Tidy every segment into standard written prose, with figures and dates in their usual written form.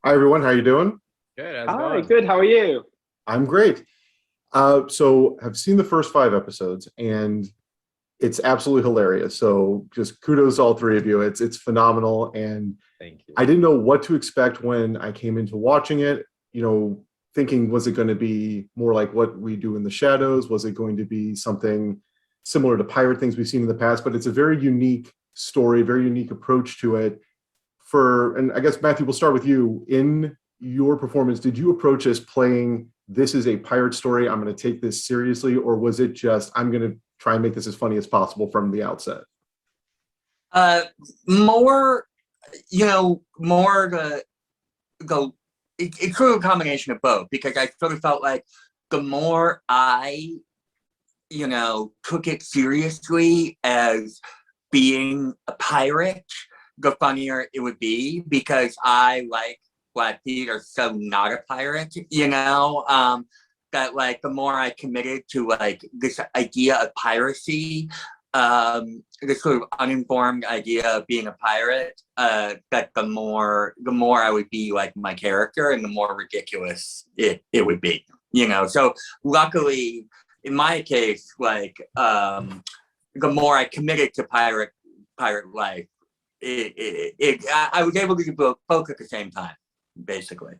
Hi everyone, how you doing? Good, how's it Hi, going? good. How are you? I'm great. So I've seen the first five episodes and it's absolutely hilarious. So just kudos to all three of you. It's phenomenal. And Thank you. I didn't know what to expect when I came into watching it, thinking was it going to be more like what we do in the shadows? Was it going to be something similar to pirate things we've seen in the past? But it's a very unique story, very unique approach to it. And I guess Matthew, we'll start with you. In your performance, did you approach this playing this is a pirate story, I'm going to take this seriously, or was it just I'm going to try and make this as funny as possible from the outset? Uh, more, more to go. It's sort of a combination of both because I sort of felt like the more I, took it seriously as being a pirate, the funnier it would be because I like Black Pete are so not a pirate, that like the more I committed to like this idea of piracy, this sort of uninformed idea of being a pirate, that the more I would be like my character and the more ridiculous it would be, So luckily in my case, like the more I committed to pirate life, I was able to do both at the same time, basically.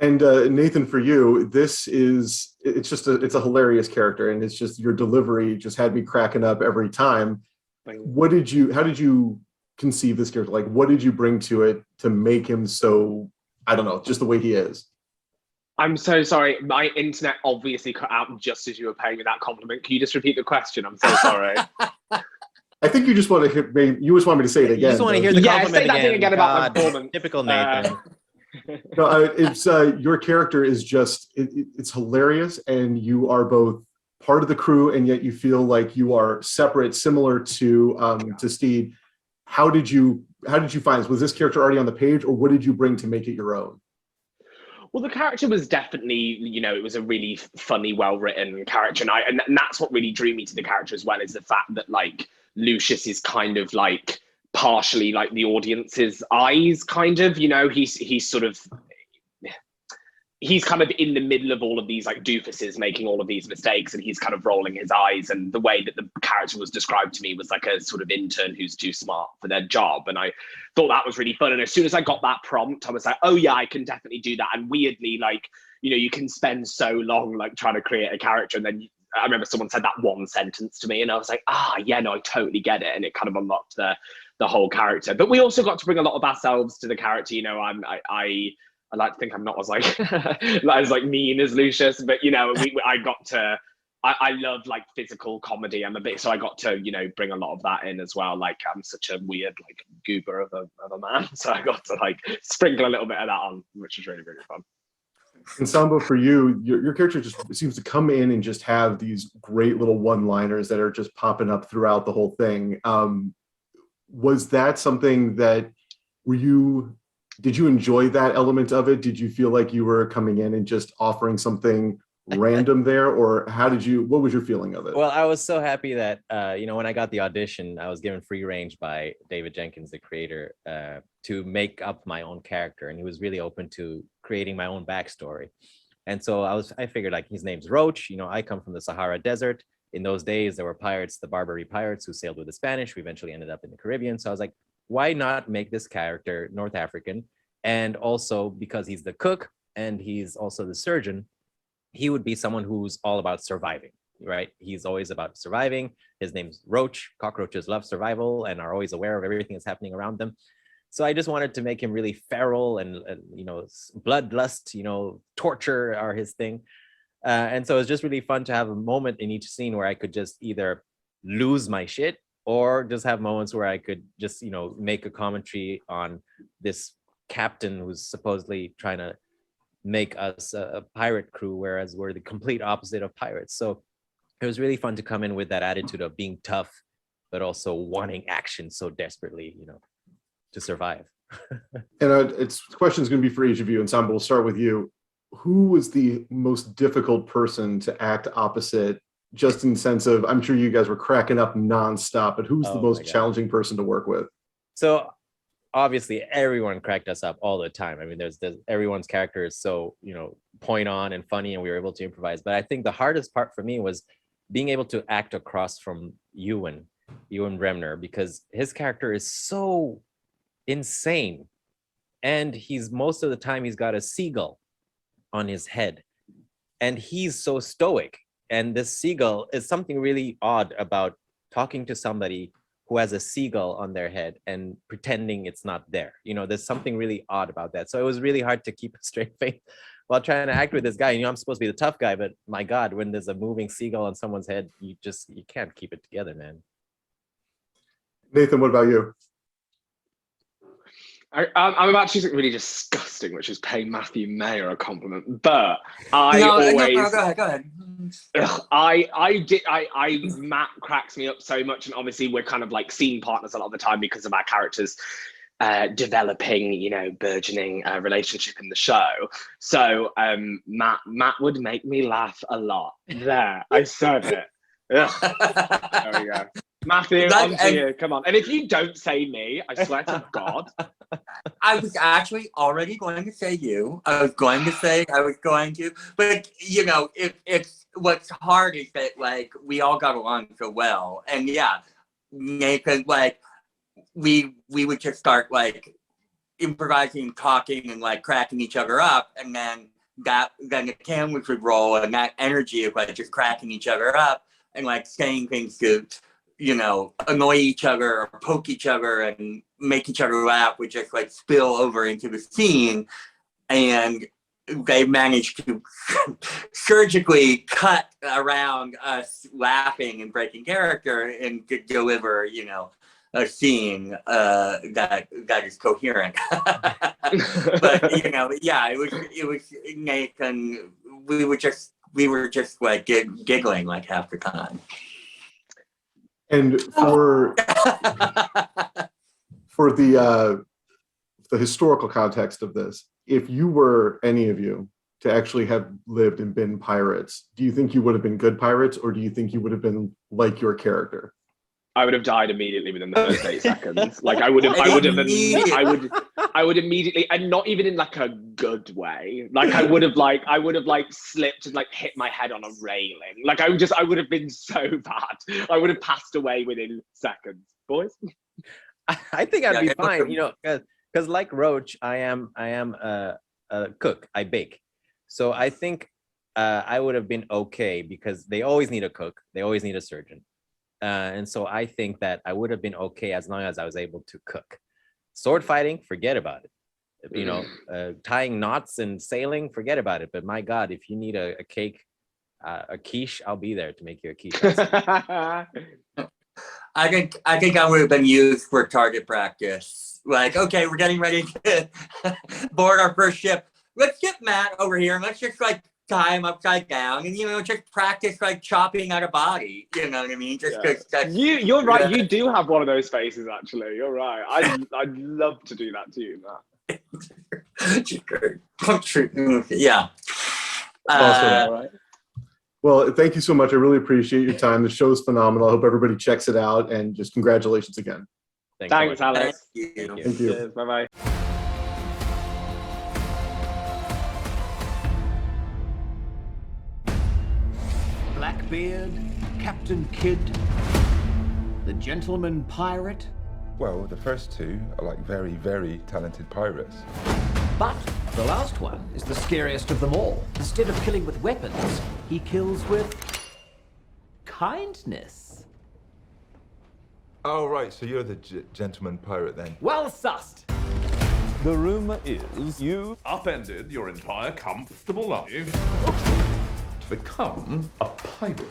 And Nathan, for you, it's a hilarious character, and it's just your delivery just had me cracking up every time. How did you conceive this character? Like, what did you bring to it to make him so, I don't know, just the way he is? I'm so sorry. My internet obviously cut out just as you were paying me that compliment. Can you just repeat the question? I'm so sorry. I think you just want me to say it again. You just want to hear the compliment say that thing again about my performance. Typical Nathan. No, it's your character is just it's hilarious, and you are both part of the crew, and yet you feel like you are separate, similar to Stede. How did you find this? Was this character already on the page, or what did you bring to make it your own? Well, the character was definitely, it was a really funny, well-written character, and that's what really drew me to the character as well, is the fact that like Lucius is kind of like partially like the audience's eyes, kind of, he's kind of in the middle of all of these like doofuses making all of these mistakes, and he's kind of rolling his eyes. And the way that the character was described to me was like a sort of intern who's too smart for their job. And I thought that was really fun. And as soon as I got that prompt, I was like, oh yeah, I can definitely do that. And weirdly, like, you can spend so long like trying to create a character, and then I remember someone said that one sentence to me, and I was like, yeah, no, I totally get it. And it kind of unlocked the whole character. But we also got to bring a lot of ourselves to the character. I like to think I'm not as like as like mean as Lucius, but I love like physical comedy. So I got to bring a lot of that in as well. Like I'm such a weird like goober of a man, so I got to like sprinkle a little bit of that on, which was really really fun. And Samba, for you, your character just seems to come in and just have these great little one-liners that are just popping up throughout the whole thing. Was that something that did you enjoy that element of it? Did you feel like you were coming in and just offering something random there, or what was your feeling of it? Well, I was so happy that, when I got the audition, I was given free range by David Jenkins, the creator, to make up my own character. And he was really open to creating my own backstory. And so I figured like his name's Roach. I come from the Sahara Desert. In those days, there were pirates, the Barbary pirates who sailed with the Spanish, who eventually ended up in the Caribbean. So I was like, why not make this character North African? And also because he's the cook and he's also the surgeon, he would be someone who's all about surviving, right? He's always about surviving. His name's Roach. Cockroaches love survival and are always aware of everything that's happening around them. So I just wanted to make him really feral and bloodlust, torture are his thing. And so it's just really fun to have a moment in each scene where I could just either lose my shit or just have moments where I could just, make a commentary on this captain who's supposedly trying to make us a pirate crew, whereas we're the complete opposite of pirates. So it was really fun to come in with that attitude of being tough, but also wanting action so desperately, to survive. And question's going to be for each of you, and Samba, we'll start with you. Who was the most difficult person to act opposite, just in the sense of, I'm sure you guys were cracking up nonstop, but who's the most challenging person to work with? So obviously everyone cracked us up all the time. I mean, there's everyone's character is so, point on and funny, and we were able to improvise. But I think the hardest part for me was being able to act across from Ewen Bremner, because his character is so insane. And most of the time he's got a seagull on his head, and he's so stoic. And this seagull is something really odd about talking to somebody who has a seagull on their head and pretending it's not there. There's something really odd about that. So it was really hard to keep a straight face while trying to act with this guy. I'm supposed to be the tough guy, but my God, when there's a moving seagull on someone's head, you can't keep it together, man. Nathan, what about you? I'm about to do something really disgusting, which is paying Matthew Maher a compliment. But go ahead. Matt cracks me up so much, and obviously we're kind of like scene partners a lot of the time because of our characters developing, burgeoning relationship in the show. So Matt would make me laugh a lot. There, I said it. There we go. Matthew, on to you. Come on. And if you don't say me, I swear to God. I was actually already going to say you. But it's what's hard is that like we all got along so well, and yeah, Nathan, like we would just start like improvising, talking, and like cracking each other up, and then the cameras would roll, and that energy of like just cracking each other up and like saying things to annoy each other or poke each other and make each other laugh would just like spill over into the scene. And they managed to surgically cut around us laughing and breaking character and to deliver, a scene that is coherent. But yeah, it was Nathan. We were just like giggling like half the time. And for the historical context of this, if you were any of you to actually have lived and been pirates, do you think you would have been good pirates, or do you think you would have been like your character? I would have died immediately within the first 8 seconds. Like I would immediately, and not even in like a good way. Like I would have slipped and like hit my head on a railing. Like I would have been so bad. I would have passed away within seconds, boys. I think I'd be fine, because like Roach, I am a cook. I bake. So I think I would have been okay, because they always need a cook. They always need a surgeon. And so I think that I would have been okay as long as I was able to cook. Sword fighting, forget about it. Tying knots and sailing, forget about it. But my God, if you need a cake, a quiche, I'll be there to make you a quiche. I think I would have been used for target practice. Like, okay, we're getting ready to board our first ship. Let's get Matt over here and let's just like tie him upside down and just practice like chopping out a body. You know what I mean? Just because you're right. You do have one of those faces, actually. You're right. I'd love to do that to you, Matt. Yeah. Awesome. Right. Well, thank you so much. I really appreciate your time. The show's phenomenal. I hope everybody checks it out, and just congratulations again. Thanks, Alex. Thank you. Thank you. Bye-bye. Blackbeard, Captain Kidd, the Gentleman Pirate. Well, the first two are like very, very talented pirates. But the last one is the scariest of them all. Instead of killing with weapons, he kills with kindness. Oh, right, so you're the gentleman pirate then? Well sussed. The rumor is you upended your entire comfortable life to become a pirate.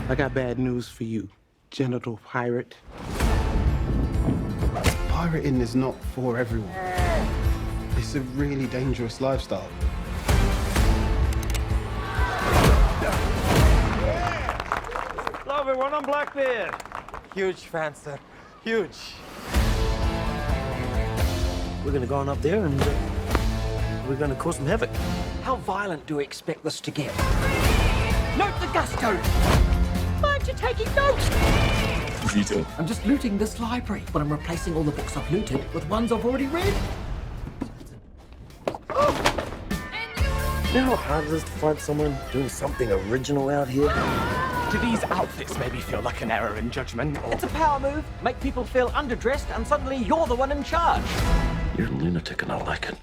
I got bad news for you, genital pirate. Pirating is not for everyone. It's a really dangerous lifestyle. Hello everyone, I'm Blackbeard. Huge fan, sir. Huge. We're gonna go on up there and we're gonna cause some havoc. How violent do we expect this to get? Note the gusto! Why aren't you taking notes? Vito. I'm just looting this library, but I'm replacing all the books I've looted with ones I've already read. You know how hard it is to find someone doing something original out here? Do these outfits maybe feel like an error in judgment? Or... It's a power move. Make people feel underdressed, and suddenly you're the one in charge. You're a lunatic and I like it.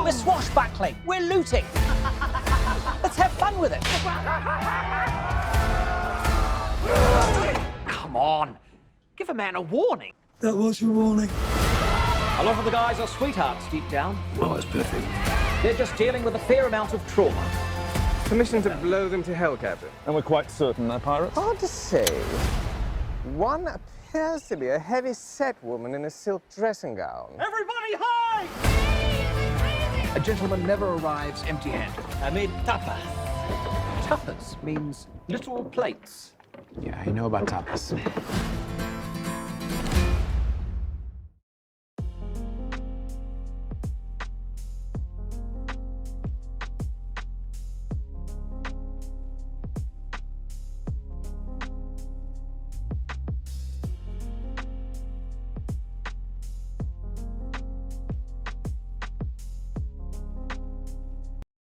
We're swashbuckling. We're looting. Let's have fun with it. Come on. Give a man a warning. That was your warning. A lot of the guys are sweethearts deep down. Oh, that's perfect. They're just dealing with a fair amount of trauma. Permission to blow them to hell, Captain. And we're quite certain they're pirates? Hard to say. One appears to be a heavy-set woman in a silk dressing gown. Everybody hide! A gentleman never arrives empty-handed. I made tapas. Tapas means little plates. Yeah, I know about tapas.